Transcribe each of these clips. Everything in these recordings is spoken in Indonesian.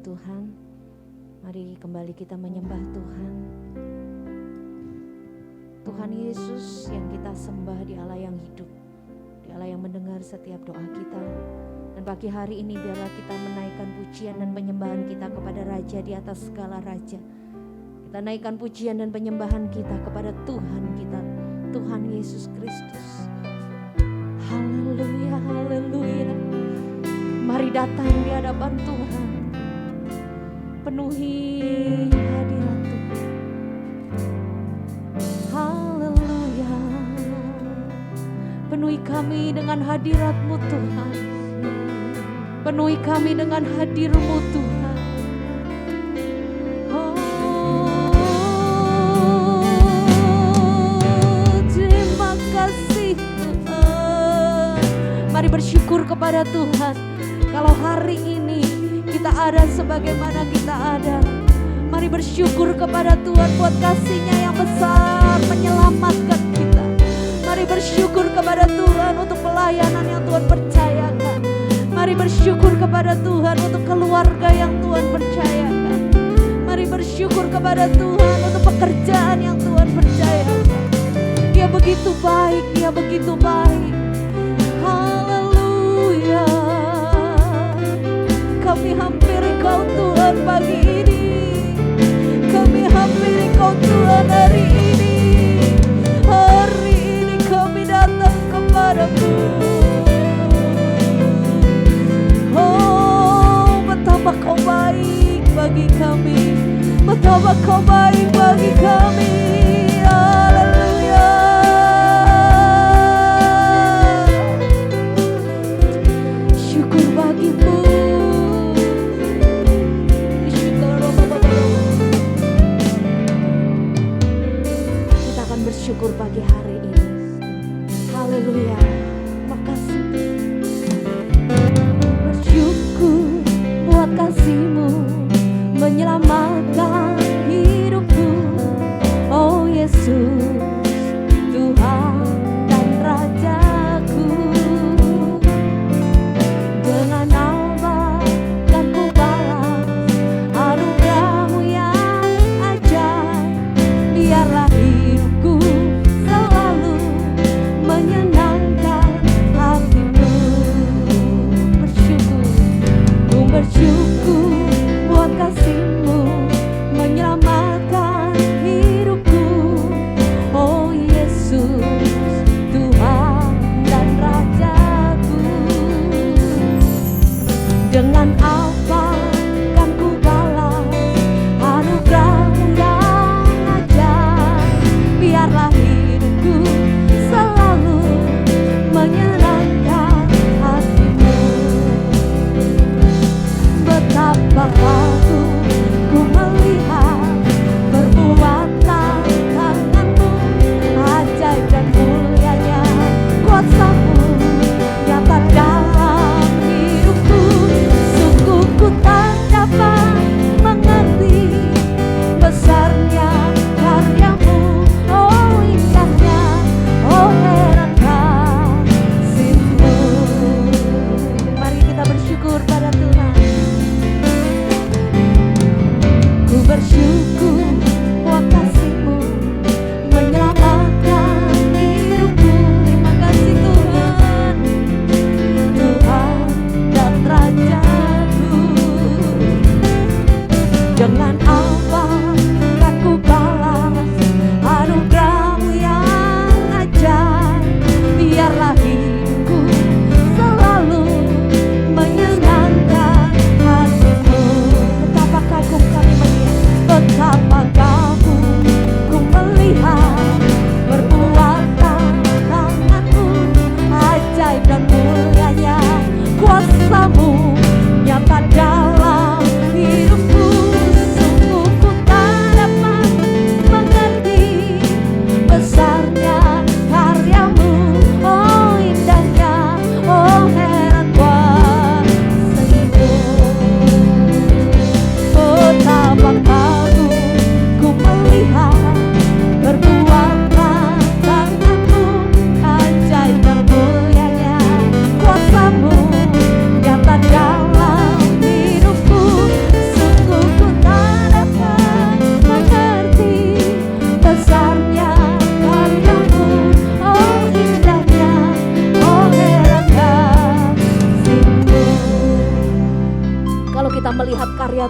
Tuhan. Mari kembali kita menyembah Tuhan. Tuhan Yesus yang kita sembah, di Allah yang hidup, di Allah yang mendengar setiap doa kita. Dan pagi hari ini biarlah kita menaikkan pujian dan penyembahan kita kepada Raja di atas segala Raja. Kita naikkan pujian dan penyembahan kita kepada Tuhan kita, Tuhan Yesus Kristus. Haleluya, haleluya. Mari datang di hadapan Tuhan. Penuhi hadirat Tuhan. Haleluya. Penuhi kami dengan hadirat-Mu Tuhan. Penuhi kami dengan hadir-Mu Tuhan. Terima kasih Tuhan. Mari bersyukur kepada Tuhan. Kalau hari ini kita ada sebagaimana kita ada, mari bersyukur kepada Tuhan buat kasih-Nya yang besar menyelamatkan kita. Mari bersyukur kepada Tuhan untuk pelayanan yang Tuhan percayakan. Mari bersyukur kepada Tuhan untuk keluarga yang Tuhan percayakan. Mari bersyukur kepada Tuhan untuk pekerjaan yang Tuhan percayakan. Dia begitu baik, Dia begitu baik. Haleluya. Kami hampiri Kau Tuhan pagi ini. Kami hampiri Kau Tuhan hari ini. Hari ini kami datang kepadamu. Oh, betapa Kau baik bagi kami. Betapa Kau baik bagi kami. Haleluya. Syukur bagimu. Bersyukur pagi hari ini. Haleluya. Makasih. Bersyukur buat kasih-Mu menyelamatkan hidupku. Oh Yesus, Tuhan dan Rajaku. Dengan apa kan ku balas anugerah-Mu yang ajaib. Biarlah bersyukur buat kasih-Mu menyelamatkan hidupku. Oh Yesus, Tuhan dan Rajaku. Dengan apa kan ku balas anugerah-Mu yang ajaib. Biarlah hidupku selalu menyenangkan hati-Mu. Betapa ku melihat perbuatan tangan-Mu, ajaib dan mulianya kuasa-Mu nyata dalam hidupku. Sungguh ku tak dapat mengerti besarnya karya-Mu. Oh indahnya, oh heran kasih-Mu. Mari kita bersyukur pada Tuhan. Bersyukur buat kasih-Mu menyelamatkan hidupku. Terima kasih Tuhan, Tuhan dan Rajaku. Dengan apa kan ku balas anugerah-Mu yang ajaib. Biarlah hidupku selalu menyenangkan hati-Mu. Betapa kagum kami melihat betapa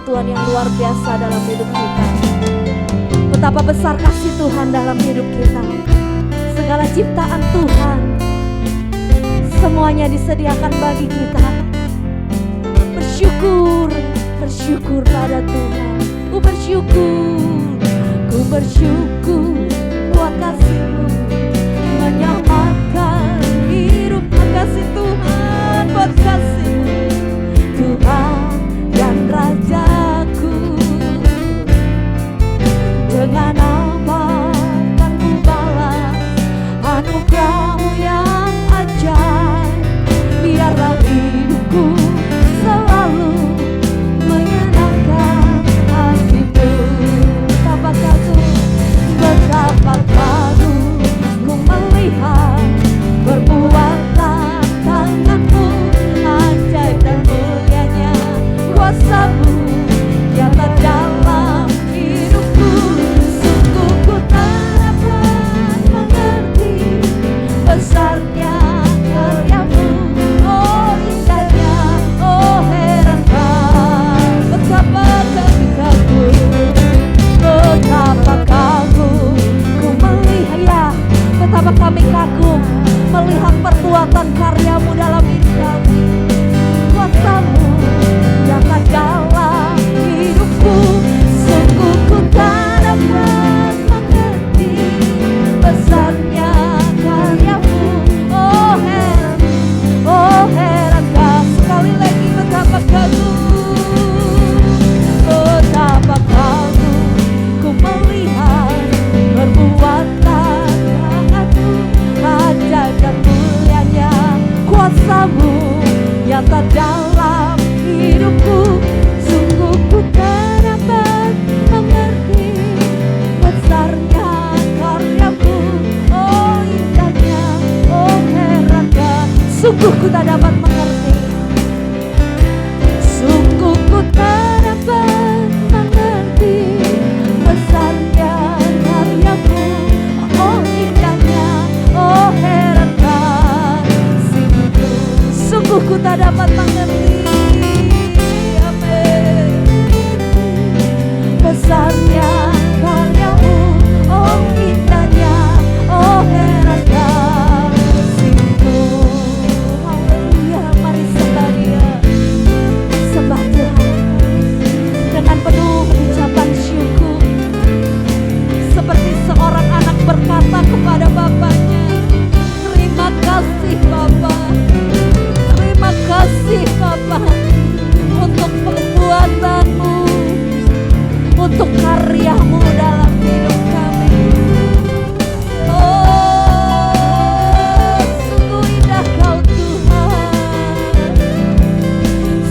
Tuhan yang luar biasa dalam hidup kita. Betapa besar kasih Tuhan dalam hidup kita. Segala ciptaan Tuhan, semuanya disediakan bagi kita. Bersyukur, bersyukur pada Tuhan. Ku bersyukur buat kasih-Mu menyelamatkan hidup. Kasih Tuhan buat kasih-Mu, Tuhan dan Rajaku. Dengan amat kan ku balas anugerah-Mu yang ajaib. Biarlah hidupku selalu menyenangkan hati-Mu. Betapa kagum ku melihat perbuatan tangan-Mu, ajaib dan mulianya kuasa-Mu nyata dalam hidupku. Sungguh ku tak dapat mengerti besarnya karya-Mu, oh indahnya, oh herankan. Betapa kami kagum, betapa kagum ku melihat, ya, betapa kami kagum melihat perbuatan karya-Mu dalam hidup kami. Kuasa-Mu nyata dalam hidupku. Sungguh ku tak dapat mengerti besarnya karya-Mu, oh herankan. Sekali lagi, betapa kagum, betapa kagum ku melihat perbuatan tangan-Mu, ajaib dan mulianya kuasa-Mu nyata dalam hidupku. Sungguh ku tak dapat mengerti besarnya karya-Mu, oh indahnya, oh herankan. Sungguh ku tak dapat mengerti, sungguh ku tak dapat mengerti besarnya karya-Mu, oh indahnya, oh herankan. Sungguh ku tak dapat mengerti, amin, besarnya karya-Mu, oh indahnya, oh herankan. Haleluya, mari sembah Dia, sembah Tuhan dengan penuh ucapan syukur, seperti seorang anak berkata kepada bapaknya, terima kasih Bapa, terima kasih Bapa untuk perbuatan-Mu, untuk karya-Mu dalam hidup kami. Oh, sungguh indah Kau Tuhan,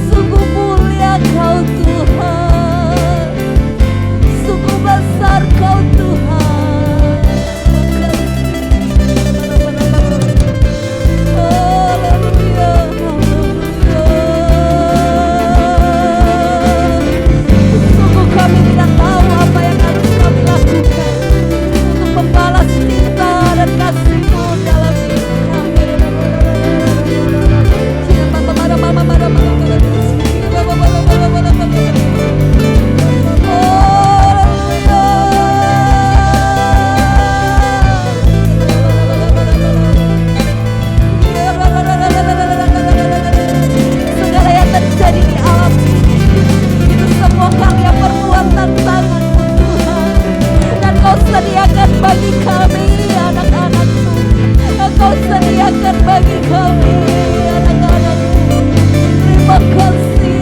sungguh mulia Kau Tuhan, sungguh besar Kau Tuhan. Haleluya, haleluya. Sungguh kami tidak tahu apa yang harus kami lakukan untuk membalas cinta dan kasih-Mu dalam hidup kami. Segala yang terjadi di alam ini, itu semua karya perbuatan tangan-Mu Tuhan, dan Kau sediakan bagi kami anak-anak-Mu. Kau sediakan bagi kami anak-anak-Mu. Terima kasih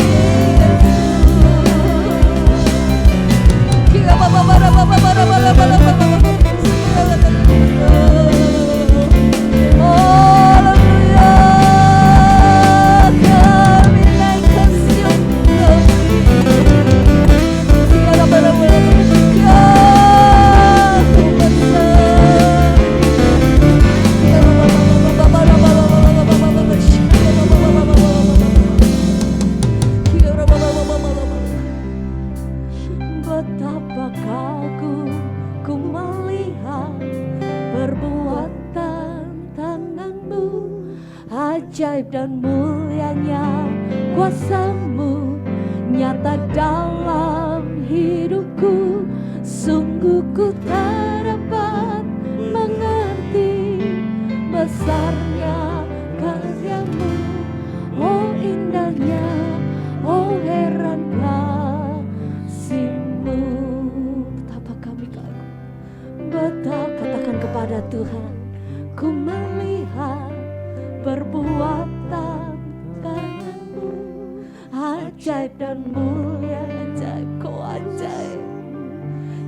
betapa kagum ku melihat perbuatan tangan-Mu, ajaib dan mulianya kuasa-Mu nyata dalam hidupku. Sungguh ku tak dapat mengerti besarnya karyamu. Oh indahnya, oh heran kasih-Mu. Betapa kami kagum, betapa, katakan kepada Tuhan, ku melihat perbuatan karya-Mu. Ajaib dan mulia, ajaib, kau ajaib,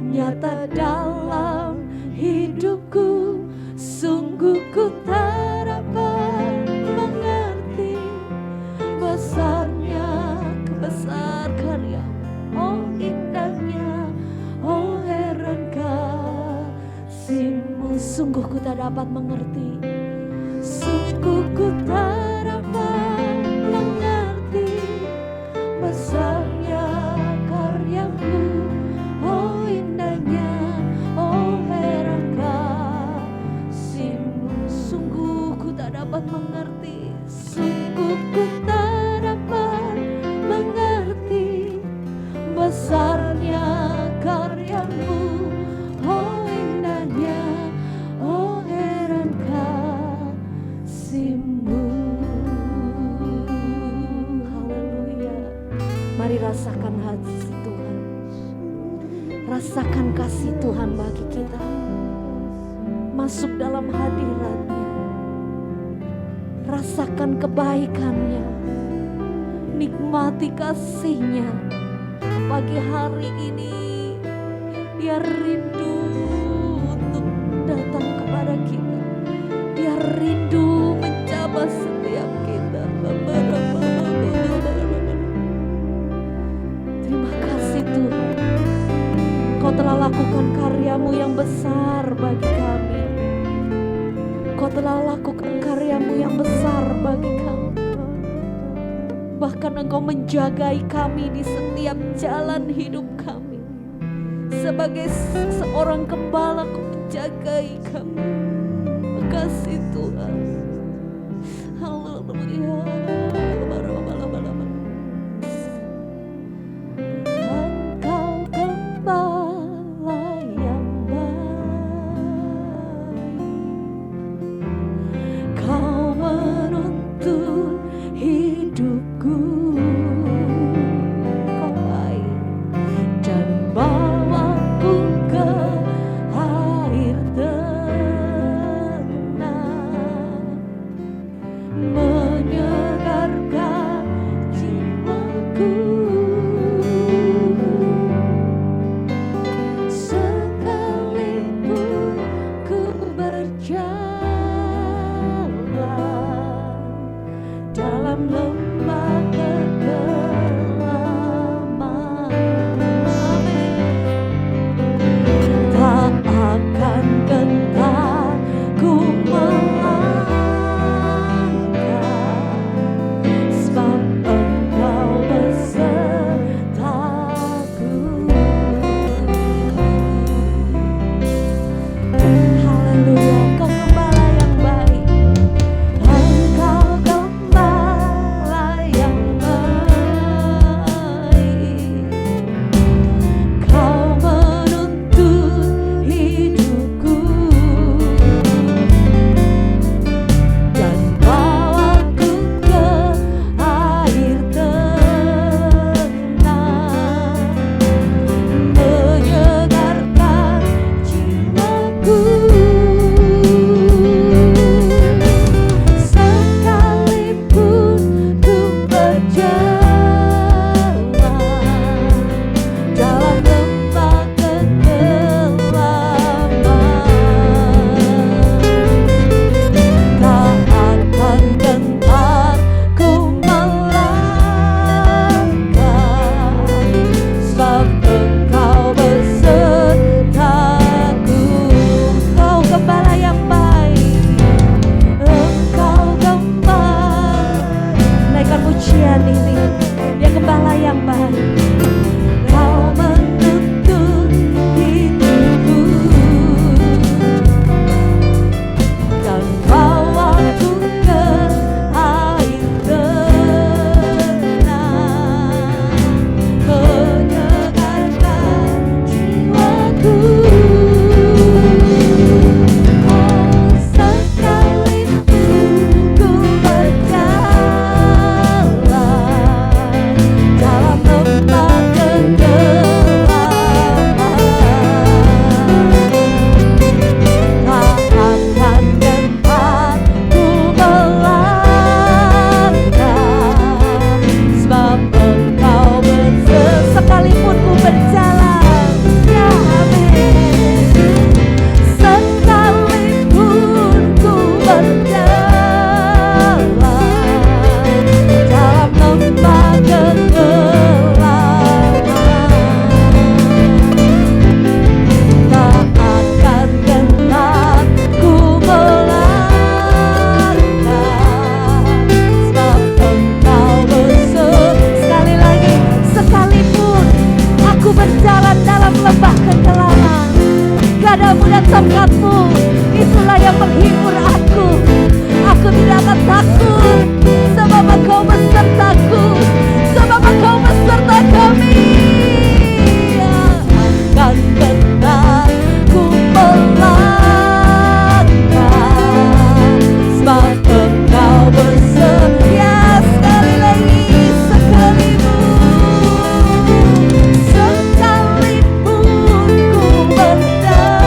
nyata dalam hidupku. Sungguh ku tak dapat mengerti besarnya, besar karya. Oh indahnya, oh heran kasih-Mu. Sungguh ku tak dapat mengerti, sungguh ku tak dapat mengerti besarnya karya-Mu. Oh indahnya, oh heran kasih-Mu. Sungguh ku tak dapat mengerti, sungguh ku tak dapat mengerti besarnya karya-Mu. Oh indahnya, oh heran kasih-Mu. Haleluya. Mari rasakan hati Tuhan, rasakan kasih Tuhan bagi kita. Masuk dalam hadirat-Nya, rasakan kebaikan-Nya, nikmati kasih-Nya. Pagi hari ini Dia rindu untuk datang kepada kita. Dia rindu menjamah setiap kita. Terima kasih Tuhan, Kau telah lakukan karya-Mu yang besar bagi kami. Kau telah lakukan karya-Mu yang besar bagi kami. Bahkan Engkau menjagai kami di setiap jalan hidup kami. Sebagai seorang gembala, Kau menjagai kami. Terima kasih Tuhan. Haleluya. Engkau gembala yang baik, Kau menuntun hidupku. Kau baik dan bawaku ke air tenang, menyerahkan tongkat-Mu, itulah yang menghibur aku. Aku tidak akan takut, sebab Engkau besertaku, sebab Engkau beserta kami. Akan tetap ku melangkah, sebab Engkau bersedia. Sekali lagi, sekalipun ku berjalan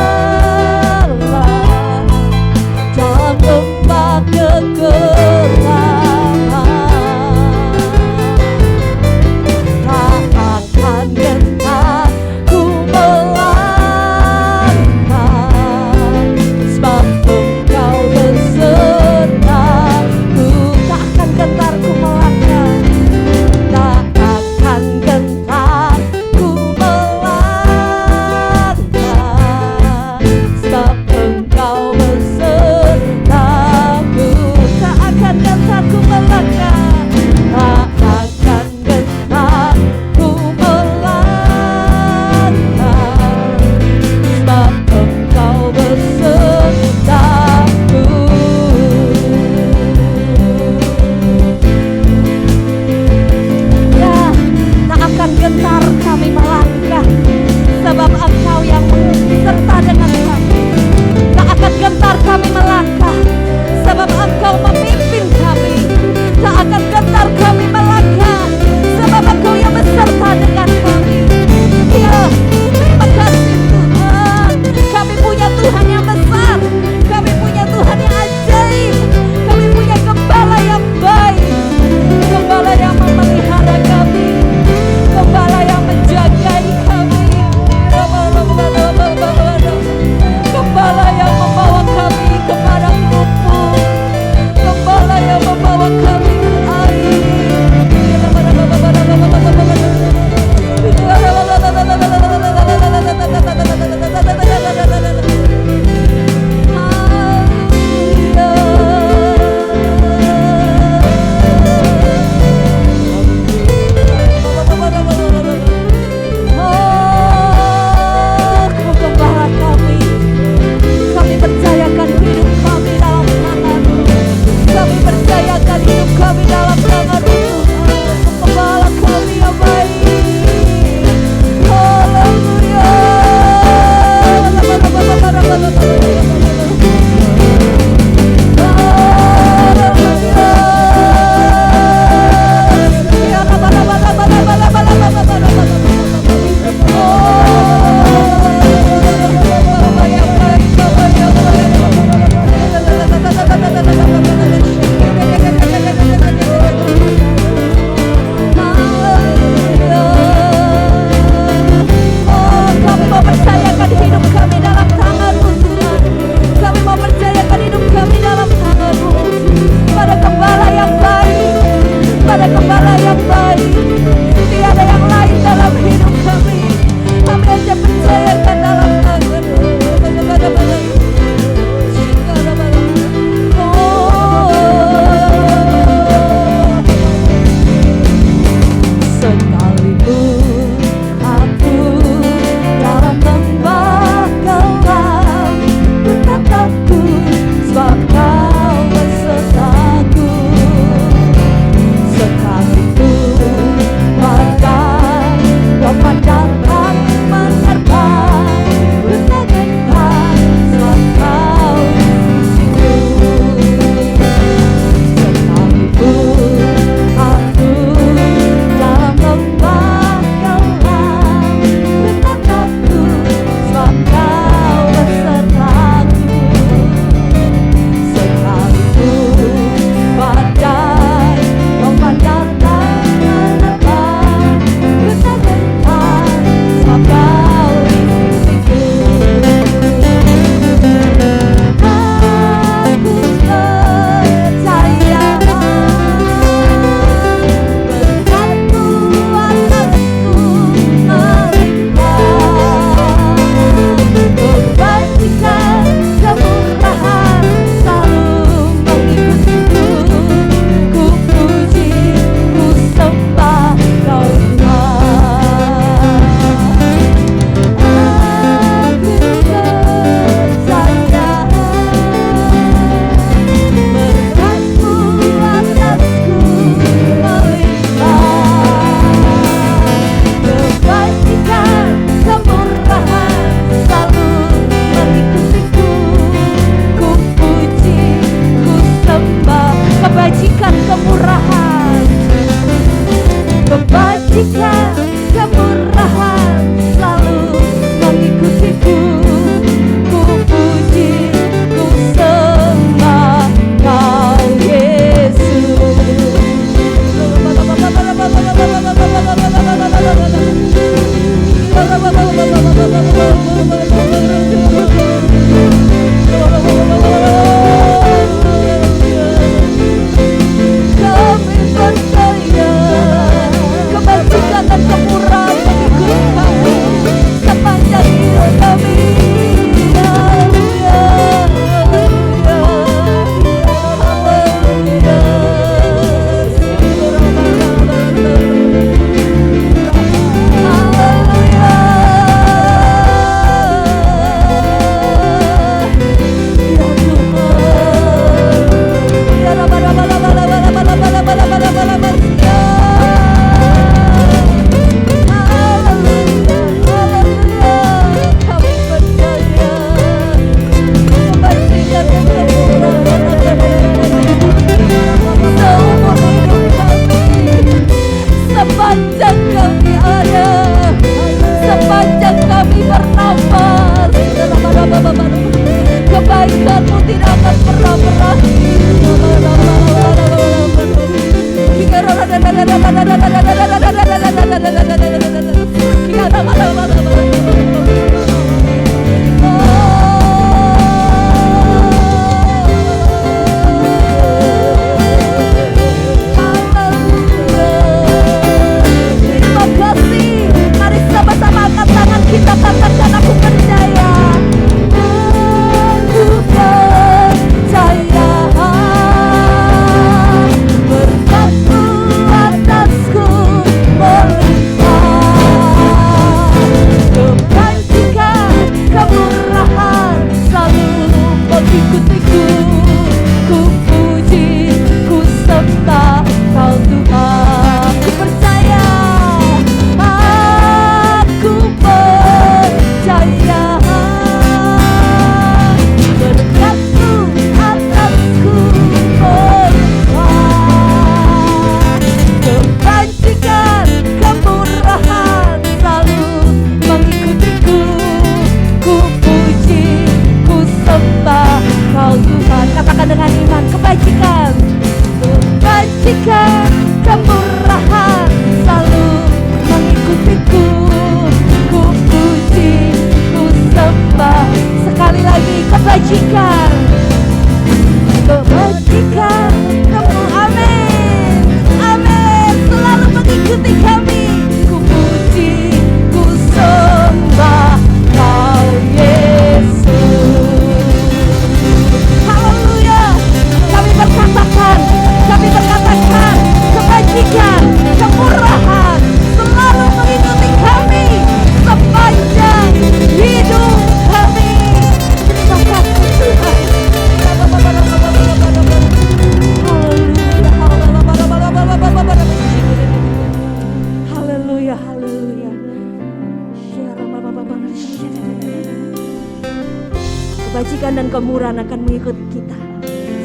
Kebajikan dan kemurahan akan mengikuti kita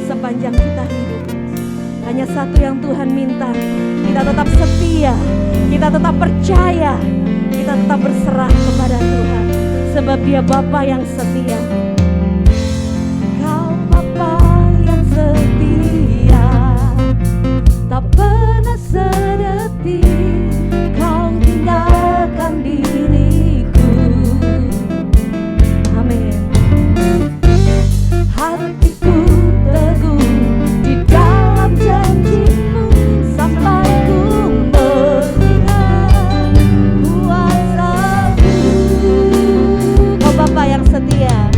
sepanjang kita hidup. Hanya satu yang Tuhan minta, kita tetap setia, kita tetap percaya, kita tetap berserah kepada Tuhan, sebab Dia Bapa yang setia. Kau Bapa yang setia, tak pernah sedetik Kau tinggalkan diriku. Amin. Hatiku teguh di dalam janji-Mu, sampai ku melihat kuasa-Mu. Kau Bapa yang setia.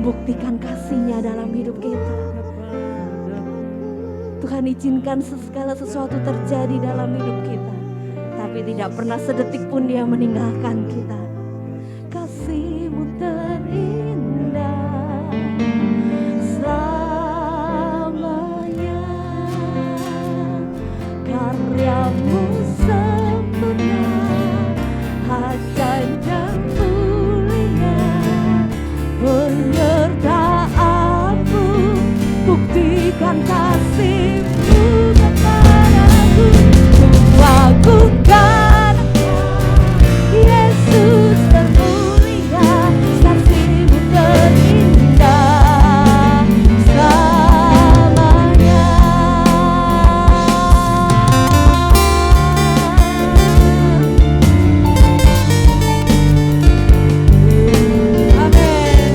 membuktikan kasih-Nya dalam hidup kita. Tuhan izinkan segala sesuatu terjadi dalam hidup kita, tapi tidak pernah sedetik pun Dia meninggalkan kita. Kasih-Mu terindah selamanya, karya-Mu sempurna, ajaib dan mulia, penyertaan-Mu, buktikan kasih-Mu kepadaku. Ku agungkan Yesus termulia, kasih-Mu terindah selamanya. Amin.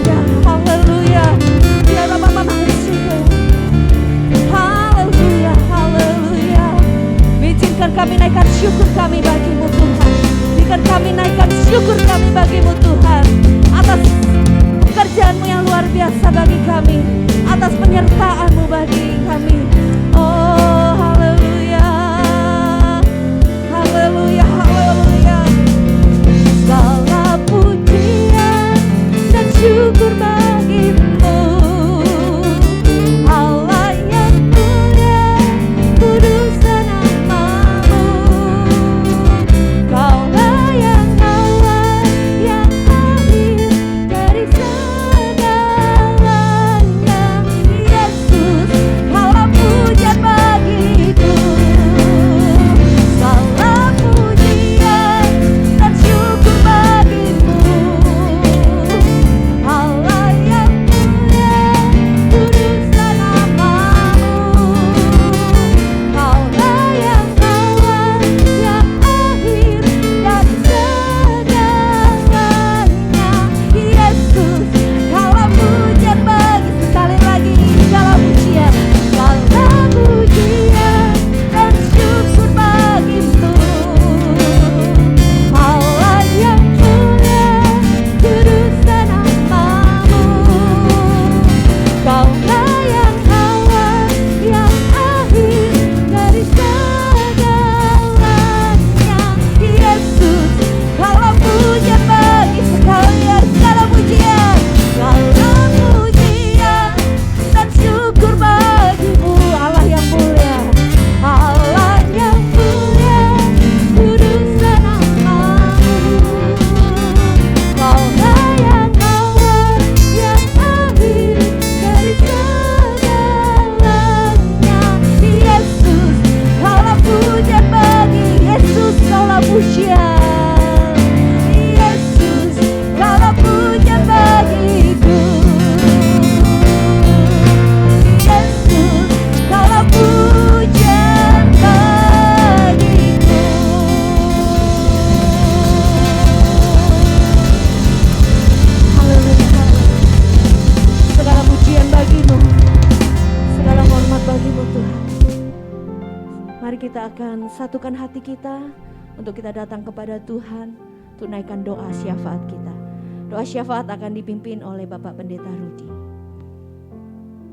Ya, haleluya. Ya, Bapa Mahasiswa. Haleluya, haleluya. Izinkan kami naikkan syukur kami bagi-Mu Tuhan. Izinkan kami naikkan syukur kami bagi-Mu Tuhan, atas pekerjaan-Mu yang luar biasa bagi kami, atas penyertaan-Mu bagi kami. Oh, haleluya. Haleluya, haleluya. Segala pujian dan syukur bagi-Mu, Allah yang mulia, kudus dan nama-Mu. Kaulah yang awal, yang akhir dari segalanya. Yesus, Kaulah pujian bagiku. Segala pujian dan syukur bagi-Mu, Allah yang mulia, kudus dan nama-Mu. Kaulah yang awal, yang akhir dari segalanya. Yesus, Kaulah pujian bagi, sekali lagi segala pujian, segala pujian dan syukur bagi-Mu. Allah yang mulia, kudus dan nama-Mu. Kaulah yang awal, yang akhir dari segalanya. Yesus, Kaulah pujian bagi, sekalian segala pujian, segala pujian dan syukur bagi-Mu. Allah yang mulia, Allah yang mulia, kudus dan nama-Mu. Kaulah yang awal, yang akhir dari segalanya. Yesus, Kaulah pujian bagi, Yesus, Kaulah pujian. Yesus, Kaulah pujian bagiku. Yesus, Kaulah pujian bagiku. Haleluya. Segala pujian bagi-Mu, segala hormat bagi-Mu Tuhan. Mari kita akan satukan hati kita untuk kita datang kepada Tuhan, tunaikan doa syafaat kita. Doa syafaat akan dipimpin oleh Bapak Pendeta Rudi.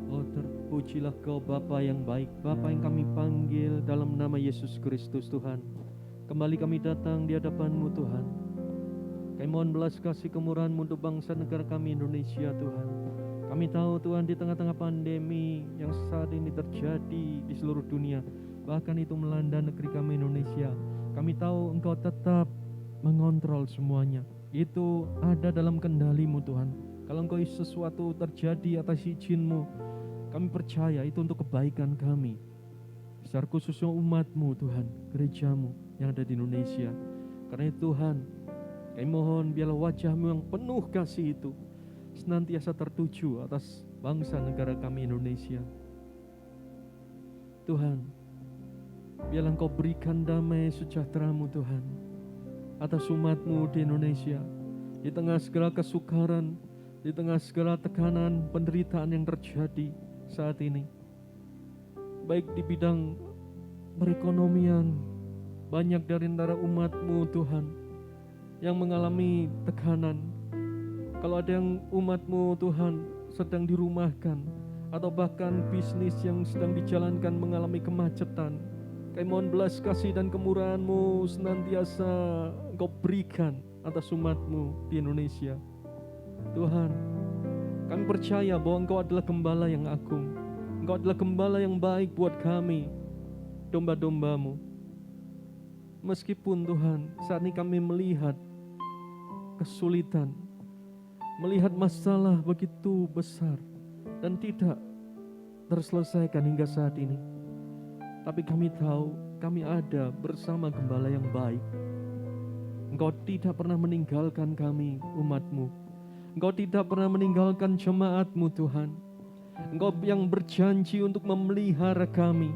Oh, terpujilah Kau Bapa yang baik, Bapa yang kami panggil dalam nama Yesus Kristus Tuhan. Kembali kami datang di hadapan-Mu Tuhan. Kami mohon belas kasih kemurahan-Mu untuk bangsa negara kami Indonesia Tuhan. Kami tahu Tuhan, di tengah-tengah pandemi yang saat ini terjadi di seluruh dunia, bahkan itu melanda negeri kami Indonesia, kami tahu Engkau tetap mengontrol semuanya. Itu ada dalam kendali-Mu Tuhan. Kalau Engkau sesuatu terjadi atas izin-Mu, kami percaya itu untuk kebaikan kami, secara khususnya umat-Mu Tuhan, gereja-Mu yang ada di Indonesia. Karena itu Tuhan, kami mohon biarlah wajah-Mu yang penuh kasih itu senantiasa tertuju atas bangsa negara kami Indonesia. Tuhan, biarlah Engkau berikan damai sejahtera-Mu Tuhan atas umat-Mu di Indonesia. Di tengah segala kesukaran, di tengah segala tekanan, penderitaan yang terjadi saat ini, baik di bidang perekonomian, banyak dari antara umat-Mu Tuhan yang mengalami tekanan. Kalau ada yang umat-Mu Tuhan sedang dirumahkan, atau bahkan bisnis yang sedang dijalankan mengalami kemacetan, kami mohon belas kasih dan kemurahan-Mu senantiasa Engkau berikan atas umat-Mu di Indonesia. Tuhan, kami percaya bahwa Engkau adalah Gembala yang agung. Engkau adalah Gembala yang baik buat kami, domba-domba-Mu. Meskipun Tuhan, saat ini kami melihat kesulitan, melihat masalah begitu besar dan tidak terselesaikan hingga saat ini. Tapi kami tahu kami ada bersama Gembala yang baik. Engkau tidak pernah meninggalkan kami, umat-Mu. Engkau tidak pernah meninggalkan jemaat-Mu Tuhan. Engkau yang berjanji untuk memelihara kami.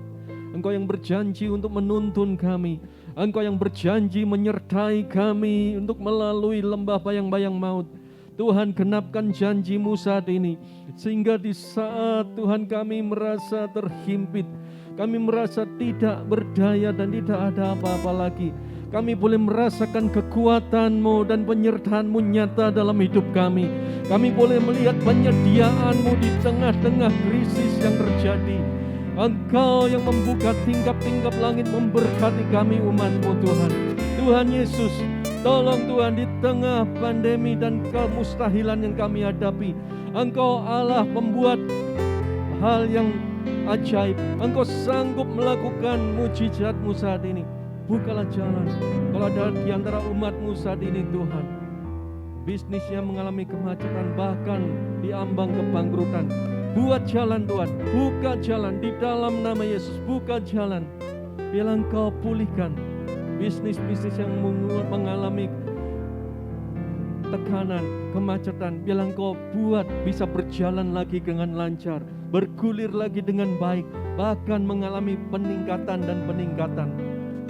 Engkau yang berjanji untuk menuntun kami. Engkau yang berjanji menyertai kami untuk melalui lembah bayang-bayang maut. Tuhan, genapkan janji-Mu saat ini, sehingga di saat Tuhan kami merasa terhimpit, kami merasa tidak berdaya dan tidak ada apa-apa lagi, kami boleh merasakan kekuatan-Mu dan penyertaan-Mu nyata dalam hidup kami. Kami boleh melihat penyediaan-Mu di tengah-tengah krisis yang terjadi. Engkau yang membuka tingkap-tingkap langit memberkati kami, umat-Mu Tuhan. Tuhan Yesus, tolong Tuhan di tengah pandemi dan kemustahilan yang kami hadapi, Engkau Allah pembuat hal yang ajaib. Engkau sanggup melakukan mujizat-Mu saat ini. Bukalah jalan. Kalau ada di antara umat-Mu saat ini Tuhan, bisnisnya mengalami kemacetan, bahkan diambang kebangkrutan, buat jalan Tuhan, buka jalan di dalam nama Yesus, buka jalan. Biarlah Engkau pulihkan bisnis-bisnis yang mengalami tekanan, kemacetan. Biarlah Engkau buat bisa berjalan lagi dengan lancar, bergulir lagi dengan baik, bahkan mengalami peningkatan dan peningkatan.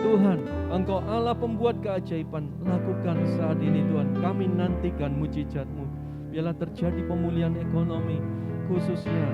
Tuhan, Engkau Allah pembuat keajaiban, lakukan saat ini Tuhan. Kami nantikan mujizat-Mu. Biarlah terjadi pemulihan ekonomi, khususnya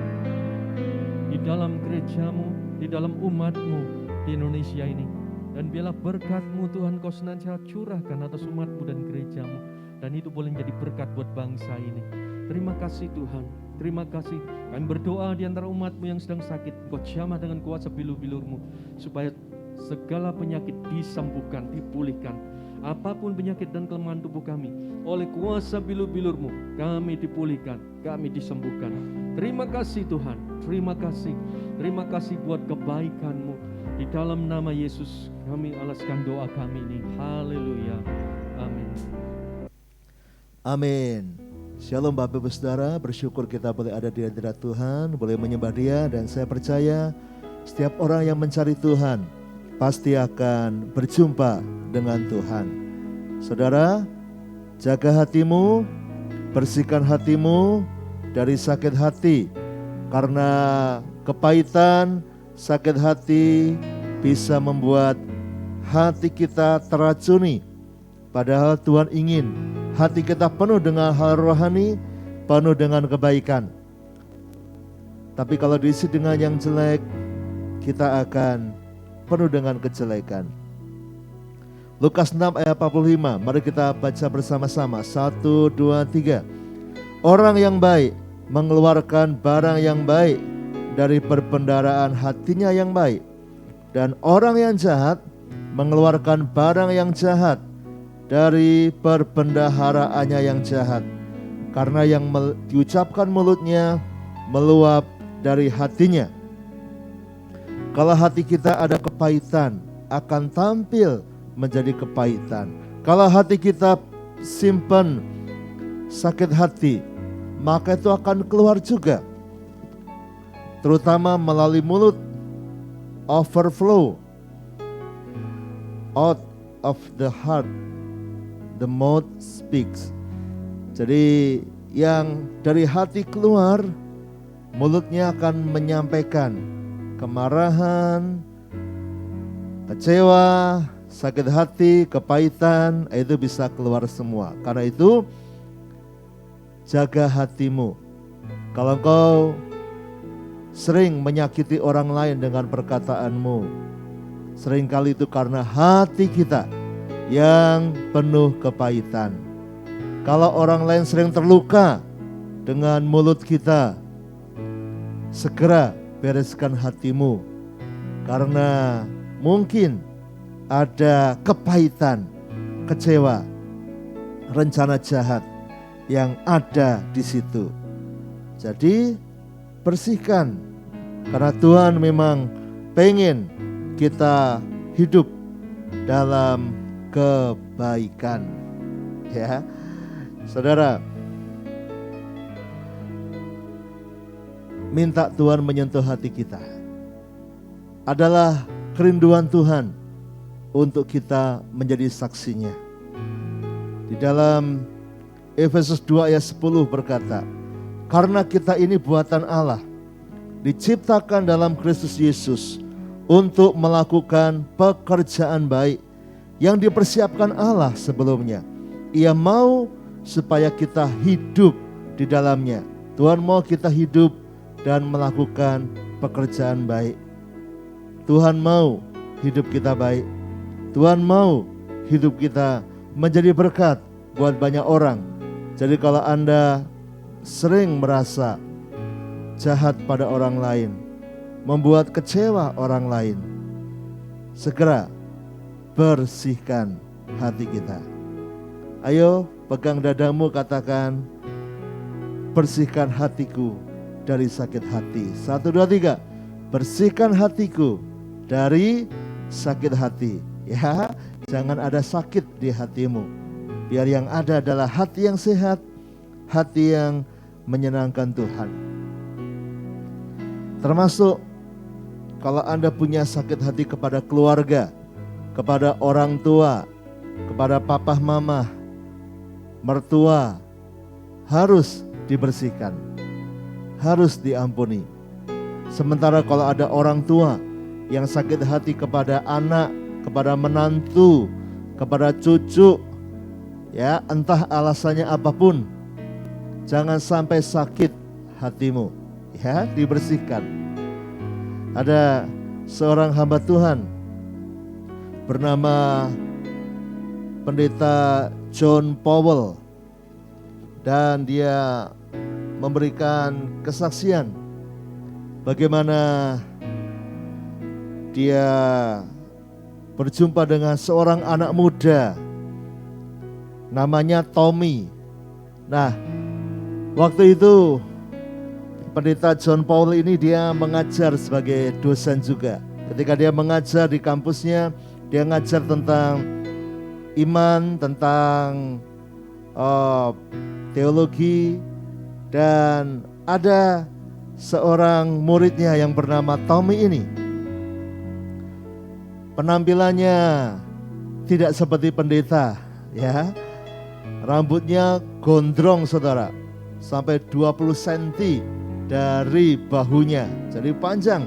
di dalam gereja-Mu, di dalam umat-Mu di Indonesia ini. Dan biarlah berkat-Mu Tuhan Kau senantiasa curahkan atas umat-Mu dan gereja-Mu. Dan itu boleh menjadi berkat buat bangsa ini. Terima kasih Tuhan, terima kasih. Kami berdoa di antara umat-Mu yang sedang sakit, Kau jamah dengan kuasa bilur-bilur-Mu, supaya segala penyakit disembuhkan, dipulihkan. Apapun penyakit dan kelemahan tubuh kami, oleh kuasa bilur-bilur-Mu, kami dipulihkan, kami disembuhkan. Terima kasih Tuhan, terima kasih. Terima kasih buat kebaikan-Mu. Di dalam nama Yesus kami alaskan doa kami ini. Haleluya. Amin. Amin. Shalom Bapak Ibu Saudara, bersyukur kita boleh ada di hadirat Tuhan, boleh menyembah Dia, dan saya percaya setiap orang yang mencari Tuhan pasti akan berjumpa dengan Tuhan. Saudara, jaga hatimu, bersihkan hatimu dari sakit hati. Karena kepahitan, sakit hati bisa membuat hati kita teracuni. Padahal Tuhan ingin hati kita penuh dengan hal rohani, penuh dengan kebaikan. Tapi kalau diisi dengan yang jelek, kita akan penuh dengan kejelekan. Lukas 6 ayat 45, mari kita baca bersama-sama. 1, 2, 3. Orang yang baik mengeluarkan barang yang baik dari perbendaharaan hatinya yang baik, dan orang yang jahat mengeluarkan barang yang jahat dari perbendaharaannya yang jahat. Karena yang diucapkan mulutnya meluap dari hatinya. Kalau hati kita ada kepahitan, akan tampil menjadi kepahitan. Kalau hati kita simpan sakit hati, maka itu akan keluar juga. Terutama melalui mulut, overflow. Out of the heart, the mouth speaks. Jadi yang dari hati keluar, mulutnya akan menyampaikan kemarahan, kecewa, sakit hati, kepahitan, itu bisa keluar semua. Karena itu jaga hatimu. Kalau engkau sering menyakiti orang lain dengan perkataanmu, seringkali itu karena hati kita yang penuh kepahitan. Kalau orang lain sering terluka dengan mulut kita, segera bereskan hatimu, karena mungkin ada kepahitan, kecewa, rencana jahat yang ada di situ. Jadi bersihkan, karena Tuhan memang pengen kita hidup dalam kebaikan. Ya, saudara, minta Tuhan menyentuh hati kita adalah kerinduan Tuhan untuk kita menjadi saksinya. Di dalam Efesus 2 ayat 10 berkata, karena kita ini buatan Allah, diciptakan dalam Kristus Yesus untuk melakukan pekerjaan baik yang dipersiapkan Allah sebelumnya. Ia mau supaya kita hidup di dalamnya. Tuhan mau kita hidup dan melakukan pekerjaan baik. Tuhan mau hidup kita baik. Tuhan mau hidup kita menjadi berkat buat banyak orang. Jadi kalau Anda sering merasa jahat pada orang lain, membuat kecewa orang lain, segera bersihkan hati kita. Ayo pegang dadamu, katakan, bersihkan hatiku dari sakit hati. 1, 2, 3. Bersihkan hatiku dari sakit hati. Ya, jangan ada sakit di hatimu. Biar yang ada adalah hati yang sehat, hati yang menyenangkan Tuhan. Termasuk kalau Anda punya sakit hati kepada keluarga, kepada orang tua, kepada papa mama, mertua, harus dibersihkan, harus diampuni. Sementara kalau ada orang tua yang sakit hati kepada anak, kepada menantu, kepada cucu, ya entah alasannya apapun, jangan sampai sakit hatimu, ya, dibersihkan. Ada seorang hamba Tuhan bernama Pendeta John Powell, dan dia memberikan kesaksian bagaimana dia berjumpa dengan seorang anak muda namanya Tommy. Nah, waktu itu Pendeta John Powell ini dia mengajar sebagai dosen juga. Ketika dia mengajar di kampusnya, dia ngajar tentang iman, tentang teologi, dan ada seorang muridnya yang bernama Tommy ini. Penampilannya tidak seperti pendeta, ya. Rambutnya gondrong, saudara, sampai 20 cm dari bahunya, jadi panjang.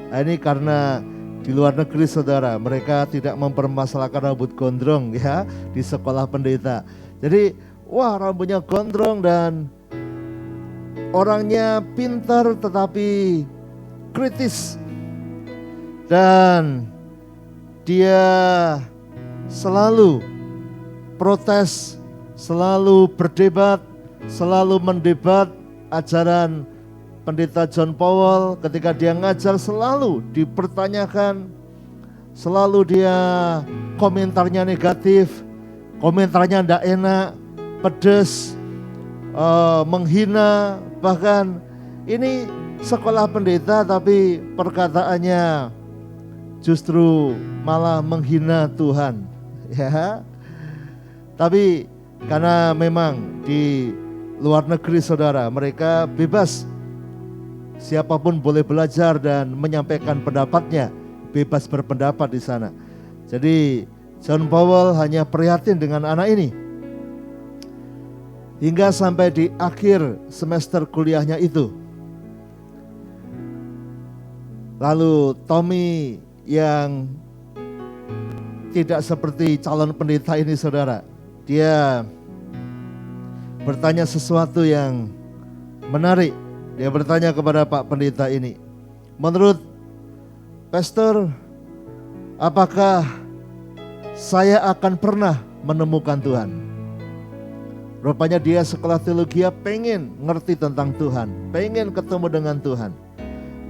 Nah, ini karena di luar negeri, saudara, mereka tidak mempermasalahkan rambut gondrong, ya, di sekolah pendeta. Jadi, wah, rambutnya gondrong dan orangnya pintar tetapi kritis. Dan dia selalu protes, selalu berdebat, selalu mendebat ajaran Pendeta John Powell. Ketika dia ngajar selalu dipertanyakan, selalu dia komentarnya negatif, komentarnya tidak enak, pedes, menghina. Bahkan ini sekolah pendeta tapi perkataannya justru malah menghina Tuhan, ya. Tapi karena memang di luar negeri, saudara, mereka bebas, siapapun boleh belajar dan menyampaikan pendapatnya, bebas berpendapat di sana. Jadi John Powell hanya prihatin dengan anak ini. Hingga sampai di akhir semester kuliahnya itu. Lalu Tommy yang tidak seperti calon pendeta ini, saudara, dia bertanya sesuatu yang menarik. Dia bertanya kepada Pak Pendeta ini, menurut Pastor, apakah saya akan pernah menemukan Tuhan. Rupanya dia sekolah teologi, pengen ngerti tentang Tuhan, pengen ketemu dengan Tuhan.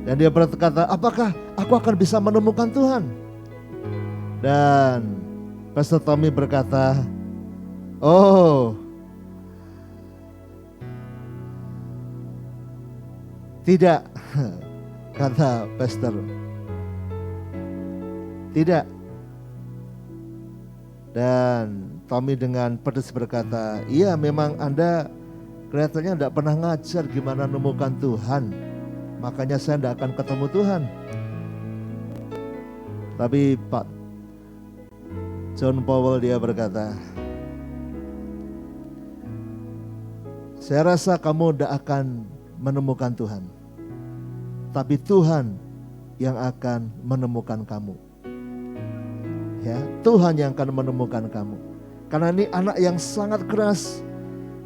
Dan dia berkata, apakah aku akan bisa menemukan Tuhan? Dan Pastor Tommy berkata, oh, tidak, kata Pastor. Tidak. Dan Tommy dengan pedes berkata, iya memang Anda kelihatannya tidak pernah ngajar gimana menemukan Tuhan. Makanya saya tidak akan ketemu Tuhan. Tapi Pak John Powell dia berkata, saya rasa kamu tidak akan menemukan Tuhan. Tapi Tuhan yang akan menemukan kamu. Ya, Tuhan yang akan menemukan kamu. Karena ini anak yang sangat keras.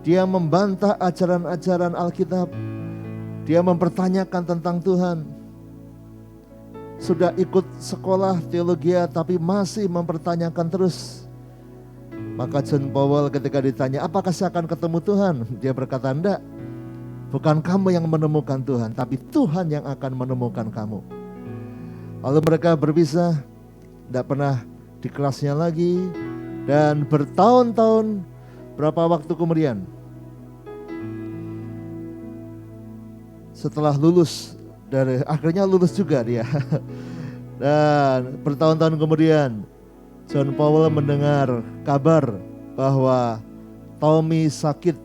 Dia membantah ajaran-ajaran Alkitab. Dia mempertanyakan tentang Tuhan. Sudah ikut sekolah teologi tapi masih mempertanyakan terus. Maka John Powell ketika ditanya, apakah saya akan ketemu Tuhan? Dia berkata, enggak. Bukan kamu yang menemukan Tuhan, tapi Tuhan yang akan menemukan kamu. Lalu mereka berpisah, tidak pernah di kelasnya lagi. Dan bertahun-tahun, berapa waktu kemudian, setelah lulus, akhirnya lulus juga dia. Dan bertahun-tahun kemudian, John Powell mendengar kabar bahwa Tommy sakit.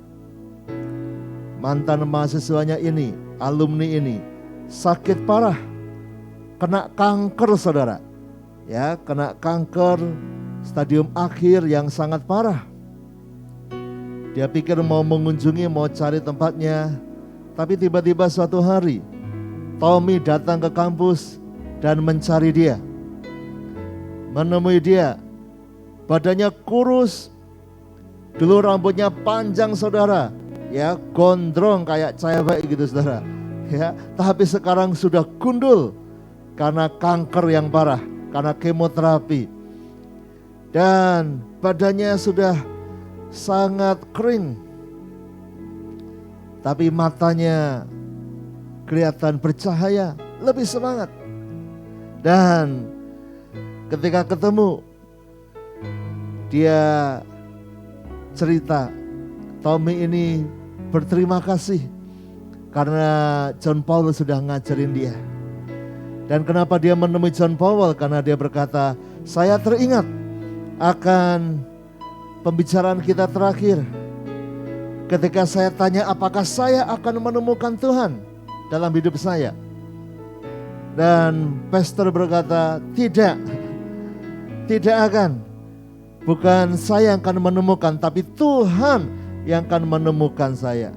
Mantan mahasiswanya ini, alumni ini, sakit parah, kena kanker saudara. Ya, kena kanker stadium akhir yang sangat parah. Dia pikir mau mengunjungi, mau cari tempatnya. Tapi tiba-tiba suatu hari Tommy datang ke kampus dan mencari dia. Menemui dia. Badannya kurus. Dulu rambutnya panjang saudara. Ya, gondrong kayak cewek gitu saudara. Ya, tapi sekarang sudah gundul karena kanker yang parah, karena kemoterapi. Dan badannya sudah sangat kering. Tapi matanya kelihatan bercahaya, lebih semangat. Dan ketika ketemu, dia cerita, Tommy ini berterima kasih karena John Powell sudah ngajarin dia. Dan kenapa dia menemui John Powell? Karena dia berkata, saya teringat akan pembicaraan kita terakhir. Ketika saya tanya apakah saya akan menemukan Tuhan dalam hidup saya. Dan pastor berkata, tidak akan. Bukan saya yang akan menemukan, tapi Tuhan yang akan menemukan saya.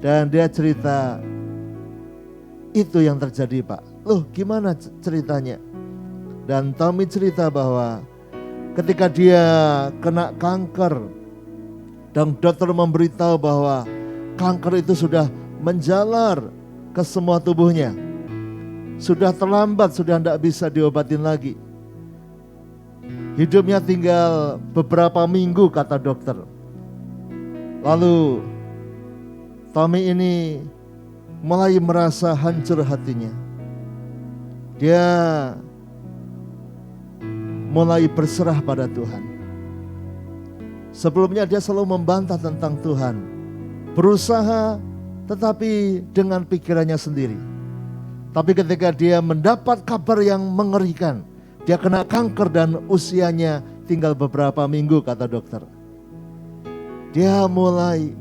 Dan dia cerita, itu yang terjadi Pak. Loh gimana ceritanya? Dan Tommy cerita bahwa ketika dia kena kanker, dan dokter memberitahu bahwa kanker itu sudah menjalar ke semua tubuhnya. Sudah terlambat, sudah tidak bisa diobatin lagi. Hidupnya tinggal beberapa minggu kata dokter. Lalu Tommy ini mulai merasa hancur hatinya. Dia mulai berserah pada Tuhan. Sebelumnya dia selalu membantah tentang Tuhan. Berusaha tetapi dengan pikirannya sendiri. Tapi ketika dia mendapat kabar yang mengerikan, dia kena kanker dan usianya tinggal beberapa minggu kata dokter. Dia mulai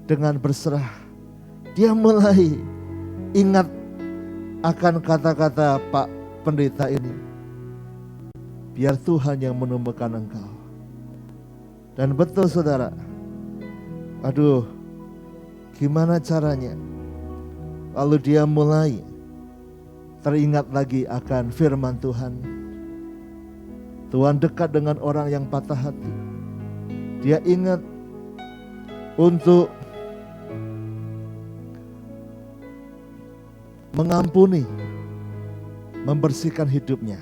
dengan berserah. Dia mulai ingat akan kata-kata Pak Pendeta ini. Biar Tuhan yang menemukan engkau. Dan betul saudara. Aduh, gimana caranya? Lalu dia mulai teringat lagi akan firman Tuhan. Tuhan dekat dengan orang yang patah hati. Dia ingat untuk mengampuni, membersihkan hidupnya.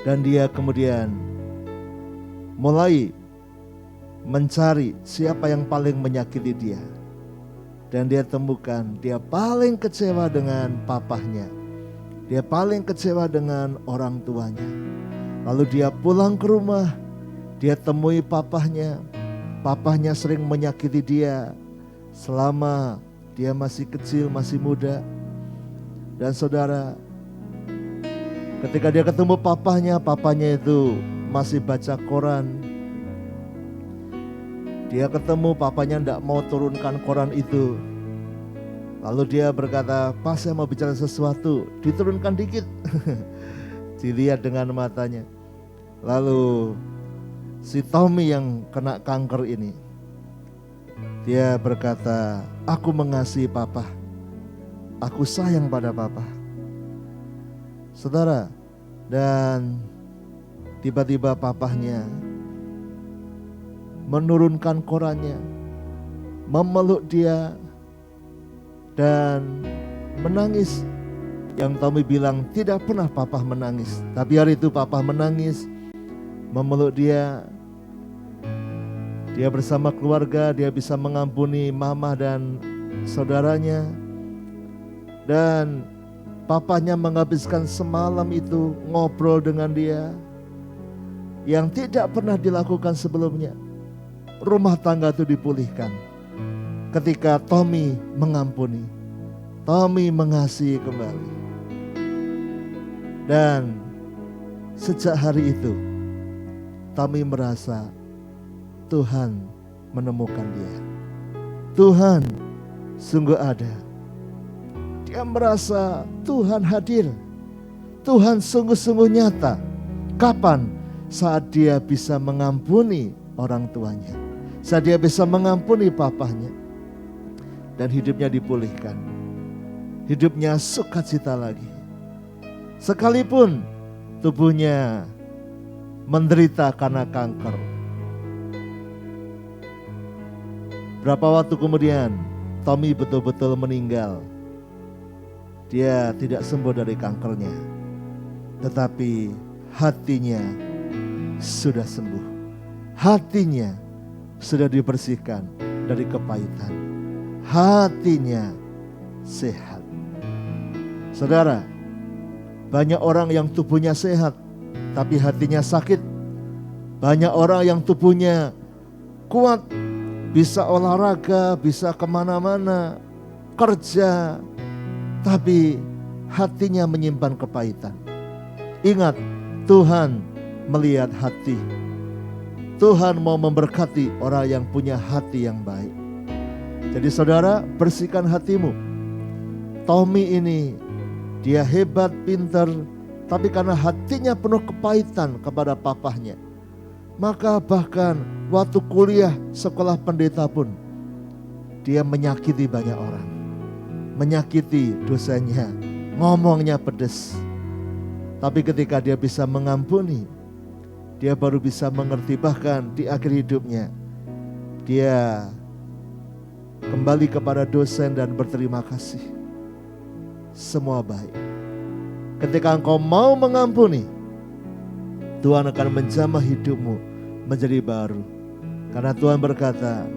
Dan dia kemudian mulai mencari siapa yang paling menyakiti dia. Dan dia temukan dia paling kecewa dengan papahnya. Dia paling kecewa dengan orang tuanya. Lalu dia pulang ke rumah, dia temui papahnya. Papahnya sering menyakiti dia selama dia masih kecil, masih muda. Dan saudara, ketika dia ketemu papahnya itu masih baca koran. Dia ketemu papanya tidak mau turunkan koran itu. Lalu dia berkata, "Pak, saya mau bicara sesuatu, diturunkan dikit." Dilihat dengan matanya. Lalu si Tommy yang kena kanker ini, dia berkata, "Aku mengasihi papa, aku sayang pada papa." Saudara, dan tiba-tiba papahnya menurunkan korannya, memeluk dia dan menangis. Yang Tommy bilang tidak pernah papa menangis, tapi hari itu papa menangis, memeluk dia. Dia bersama keluarga, dia bisa mengampuni mama dan saudaranya. Dan papanya menghabiskan semalam itu ngobrol dengan dia yang tidak pernah dilakukan sebelumnya. Rumah tangga itu dipulihkan ketika Tommy mengampuni, Tommy mengasihi kembali. Dan sejak hari itu Tommy merasa Tuhan menemukan dia. Tuhan sungguh ada. Dia merasa Tuhan hadir. Tuhan sungguh-sungguh nyata. Kapan? Saat dia bisa mengampuni orang tuanya, saat dia bisa mengampuni papahnya, dan hidupnya dipulihkan. Hidupnya sukacita lagi. Sekalipun tubuhnya menderita karena kanker. Berapa waktu kemudian Tommy betul-betul meninggal. Dia tidak sembuh dari kankernya, tetapi hatinya sudah sembuh. Hatinya sudah dibersihkan dari kepahitan. Hatinya sehat. Saudara, banyak orang yang tubuhnya sehat tapi hatinya sakit. Banyak orang yang tubuhnya kuat, bisa olahraga, bisa kemana-mana, kerja, tapi hatinya menyimpan kepahitan. Ingat, Tuhan melihat hati. Tuhan mau memberkati orang yang punya hati yang baik. Jadi saudara, bersihkan hatimu. Tommy ini, dia hebat, pintar, tapi karena hatinya penuh kepahitan kepada papahnya, maka bahkan waktu kuliah sekolah pendeta pun, dia menyakiti banyak orang. Menyakiti dosennya, ngomongnya pedes. Tapi ketika dia bisa mengampuni, dia baru bisa mengerti. Bahkan di akhir hidupnya, dia kembali kepada dosen dan berterima kasih. Semua baik. Ketika engkau mau mengampuni, Tuhan akan menjamah hidupmu menjadi baru. Karena Tuhan berkata,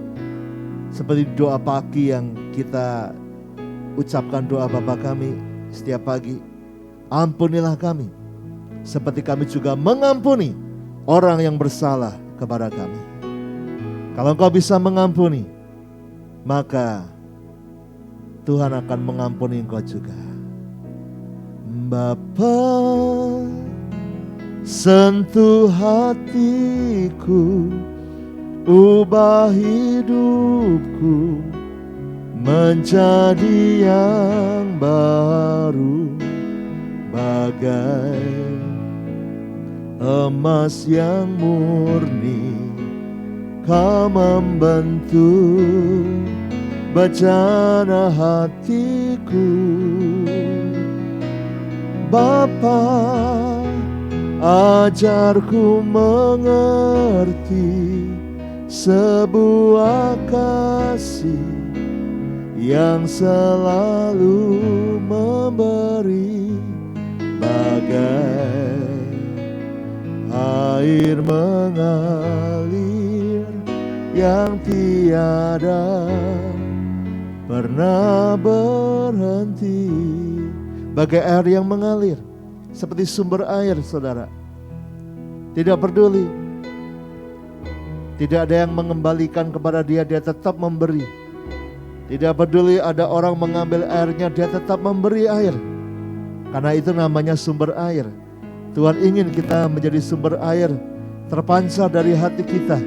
seperti doa pagi yang kita ucapkan, doa Bapa kami setiap pagi, ampunilah kami seperti kami juga mengampuni orang yang bersalah kepada kami. Kalau engkau bisa mengampuni, maka Tuhan akan mengampuni engkau juga. Bapa, sentuh hatiku, ubah hidupku menjadi yang baru, bagai emas yang murni. Kau membentuk bejana hatiku. Bapa, ajarku mengerti sebuah kasih yang selalu memberi, bagai Air mengalir yang tiada pernah berhenti. Bagai air yang mengalir, seperti sumber air, saudara. Tidak peduli, tidak ada yang mengembalikan kepada dia, dia tetap memberi. Tidak peduli ada orang mengambil airnya, dia tetap memberi air. Karena itu namanya sumber air. Tuhan ingin kita menjadi sumber air terpancar dari hati kita.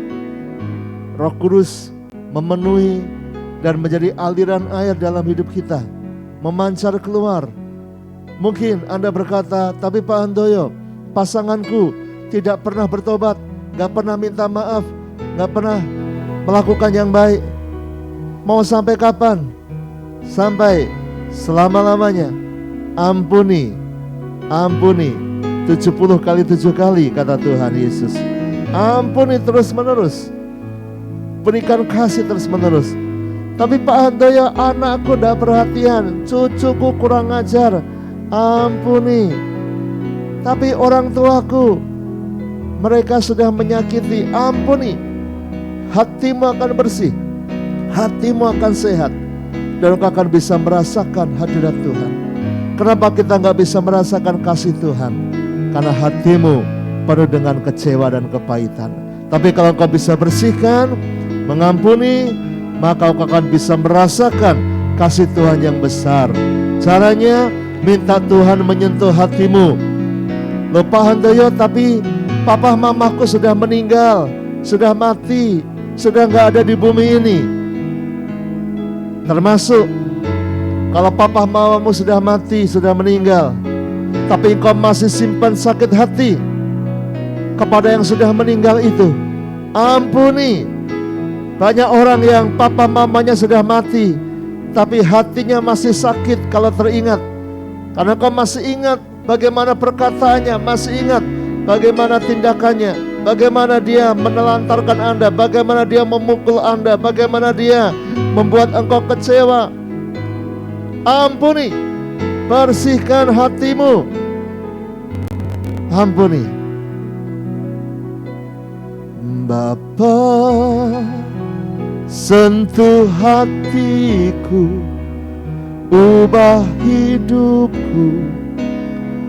Roh Kudus memenuhi dan menjadi aliran air dalam hidup kita, memancar keluar. Mungkin Anda berkata, tapi Pak Handoyo, pasanganku tidak pernah bertobat, gak pernah minta maaf, gak pernah melakukan yang baik. Mau sampai kapan? Sampai selama-lamanya. Ampuni, ampuni 70 kali 7 kali, kata Tuhan Yesus. Ampuni terus menerus, berikan kasih terus menerus. Tapi Pak Handoyo, anakku tidak perhatian, cucuku kurang ajar. Ampuni. Tapi orang tuaku, mereka sudah menyakiti. Ampuni. Hatimu akan bersih, hatimu akan sehat, dan engkau akan bisa merasakan hadirat Tuhan. Kenapa kita nggak bisa merasakan kasih Tuhan? Karena hatimu penuh dengan kecewa dan kepahitan. Tapi kalau engkau bisa bersihkan, mengampuni, maka engkau akan bisa merasakan kasih Tuhan yang besar. Caranya, minta Tuhan menyentuh hatimu. Loh Pak Handoyo, tapi papa mamaku sudah meninggal, sudah mati, sudah nggak ada di bumi ini. Termasuk kalau papa mamamu sudah mati, sudah meninggal, tapi engkau masih simpan sakit hati kepada yang sudah meninggal itu. Ampuni. Banyak orang yang papa mamanya sudah mati, tapi hatinya masih sakit kalau teringat. Karena kau masih ingat bagaimana perkataannya, masih ingat bagaimana tindakannya, bagaimana dia menelantarkan Anda, bagaimana dia memukul Anda, bagaimana dia membuat engkau kecewa. Ampuni, bersihkan hatimu. Ampuni. Bapa, sentuh hatiku, ubah hidupku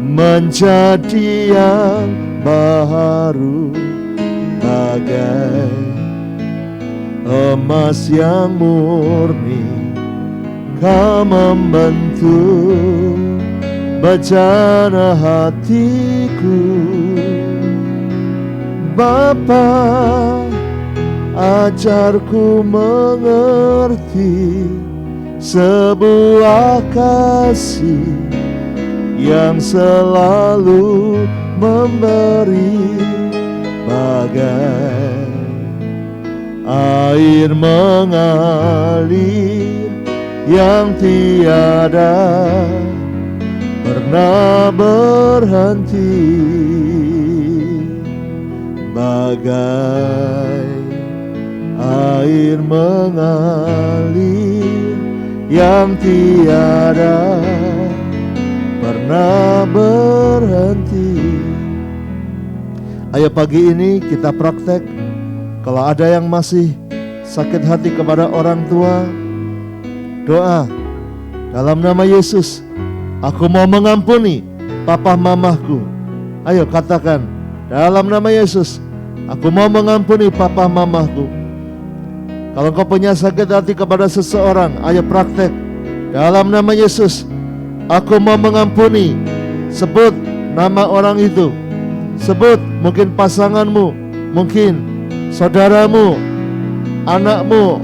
menjadi yang baru, bagai emas yang murni. Kau membentuk bejana hatiku. Bapa, ajarku mengerti sebuah kasih yang selalu memberi, bagai air mengalir yang tiada pernah berhenti, bagai air mengalir yang tiada pernah berhenti. Ayo pagi ini kita praktek. Kalau ada yang masih sakit hati kepada orang tua, doa dalam nama Yesus, aku mau mengampuni papa mamaku. Ayo katakan, dalam nama Yesus, aku mau mengampuni papa mamaku. Kalau kau punya sakit hati kepada seseorang, ayo praktek dalam nama Yesus, aku mau mengampuni. Sebut nama orang itu. Sebut mungkin pasanganmu, mungkin saudaramu, anakmu,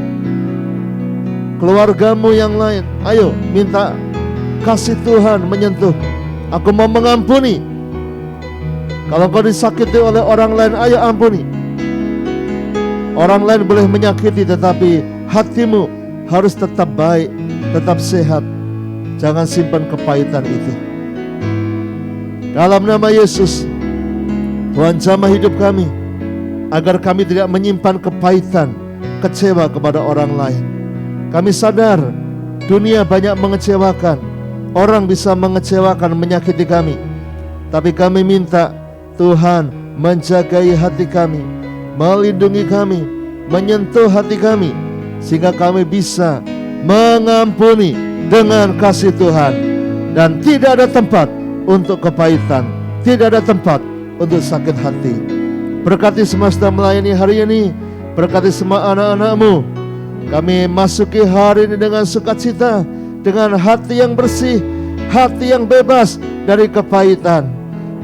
keluargamu yang lain. Ayo minta kasih Tuhan menyentuh. Aku mau mengampuni. Kalau kau disakiti oleh orang lain, ayo ampuni. Orang lain boleh menyakiti, tetapi hatimu harus tetap baik, tetap sehat. Jangan simpan kepahitan itu. Dalam nama Yesus, Tuhan jamah hidup kami, agar kami tidak menyimpan kepahitan, kecewa kepada orang lain. Kami sadar dunia banyak mengecewakan, orang bisa mengecewakan, menyakiti kami. Tapi kami minta Tuhan menjagai hati kami, melindungi kami, menyentuh hati kami, sehingga kami bisa mengampuni dengan kasih Tuhan. Dan tidak ada tempat untuk kepahitan, tidak ada tempat untuk sakit hati. Berkati semua sedang melayani hari ini, berkati semua anak-anak-Mu. Kami masuki hari ini dengan sukacita, dengan hati yang bersih, hati yang bebas dari kepahitan.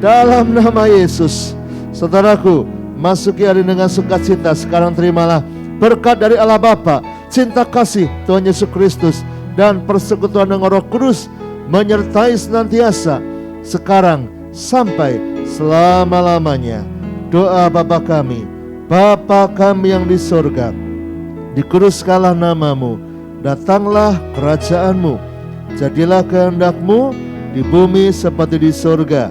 Dalam nama Yesus, saudaraku, masuki hari dengan sukacita. Sekarang terimalah berkat dari Allah Bapa, cinta kasih Tuhan Yesus Kristus, dan persekutuan dengan Roh Kudus menyertai senantiasa sekarang sampai selama-lamanya. Doa Bapa kami, Bapa kami yang di surga, dikuduskanlah nama-Mu, datanglah kerajaan-Mu, jadilah kehendak-Mu di bumi seperti di surga.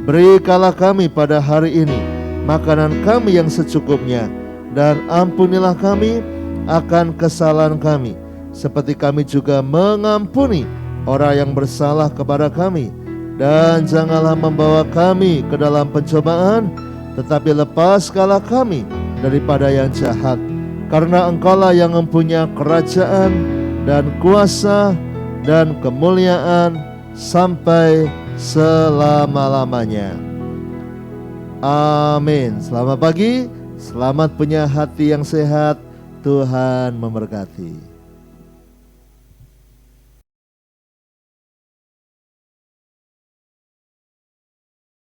Berikanlah kami pada hari ini makanan kami yang secukupnya, dan ampunilah kami akan kesalahan kami, seperti kami juga mengampuni orang yang bersalah kepada kami. Dan janganlah membawa kami ke dalam pencobaan, tetapi lepaskanlah kami daripada yang jahat. Karena Engkaulah yang mempunyai kerajaan dan kuasa dan kemuliaan sampai selama-lamanya. Amin. Selamat pagi, selamat punya hati yang sehat. Tuhan memberkati.